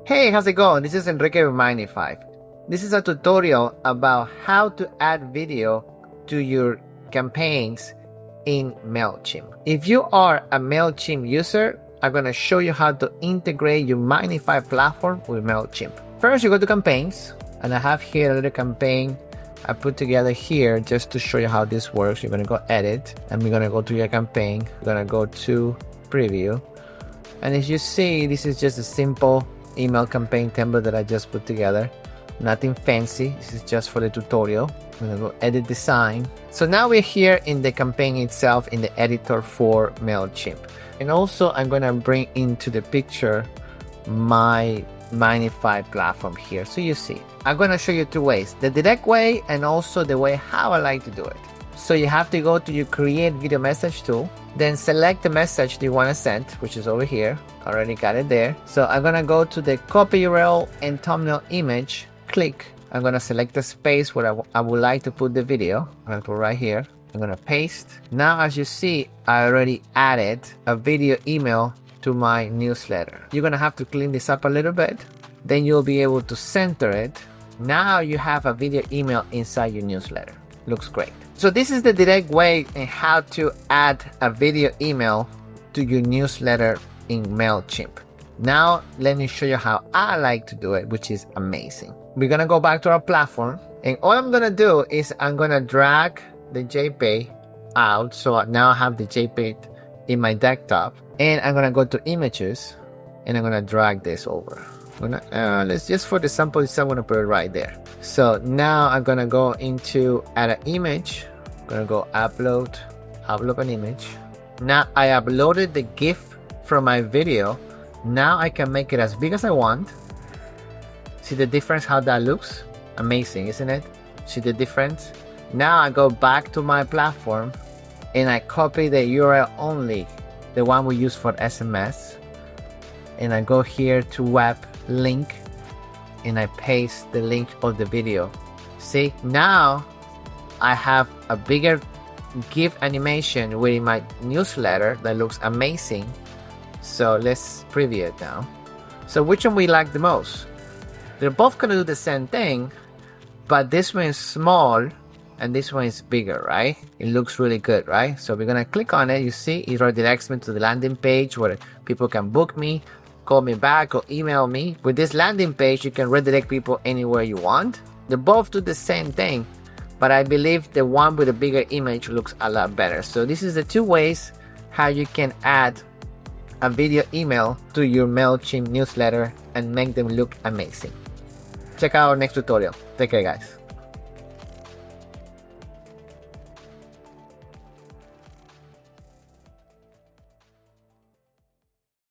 Hey, how's it going? This is Enrique with Magnfi. This is a tutorial about how to add video to your campaigns in MailChimp. If you are a MailChimp user, I'm going to show you how to integrate your Magnfi platform with MailChimp. First, you go to campaigns, and I have here a little campaign I put together here just to show you how this works. You're going to go edit, and we're going to go to your campaign. You're going to go to preview. And as you see, this is just a simple email campaign template that I just put together. Nothing fancy. This is just for the tutorial. I'm gonna go edit design. So now we're here in the campaign itself in the editor for MailChimp. And also I'm gonna bring into the picture my Magnfi platform here. So you see, I'm gonna show you two ways, the direct way and also the way how I like to do it. So you have to go to your create video message tool, then select the message that you want to send, which is over here. Already got it there. So I'm gonna go to the copy URL and thumbnail image, click. I'm gonna select the space where I would like to put the video. I'm gonna put right here. I'm gonna paste. Now as you see, I already added a video email to my newsletter. You're gonna have to clean this up a little bit. Then you'll be able to center it. Now you have a video email inside your newsletter. Looks great. So this is the direct way in how to add a video email to your newsletter in MailChimp. Now let me show you how I like to do it, which is amazing. We're gonna go back to our platform, and all I'm gonna do is I'm gonna drag the JPEG out. So now I have the JPEG in my desktop, and I'm gonna go to images, and I'm gonna drag this over. Let's just for the sample, I'm gonna put it right there. So now I'm gonna go into add an image. I'm gonna go upload an image. Now I uploaded the GIF from my video. Now I can make it as big as I want. See the difference how that looks? Amazing, isn't it? See the difference? Now I go back to my platform and I copy the URL only, the one we use for SMS. And I go here to web link and I paste the link of the video. See, now I have a bigger GIF animation within my newsletter that looks amazing. So let's preview it now. So which one we like the most? They're both gonna do the same thing, but this one is small and this one is bigger, right? It looks really good, right? So we're gonna click on it. You see, it redirects me to the landing page where people can book me, call me back, or email me. With this landing page, you can redirect people anywhere you want. They both do the same thing, but I believe the one with a bigger image looks a lot better. So this is the two ways how you can add a video email to your MailChimp newsletter and make them look amazing. Check out our next tutorial. Take care, guys.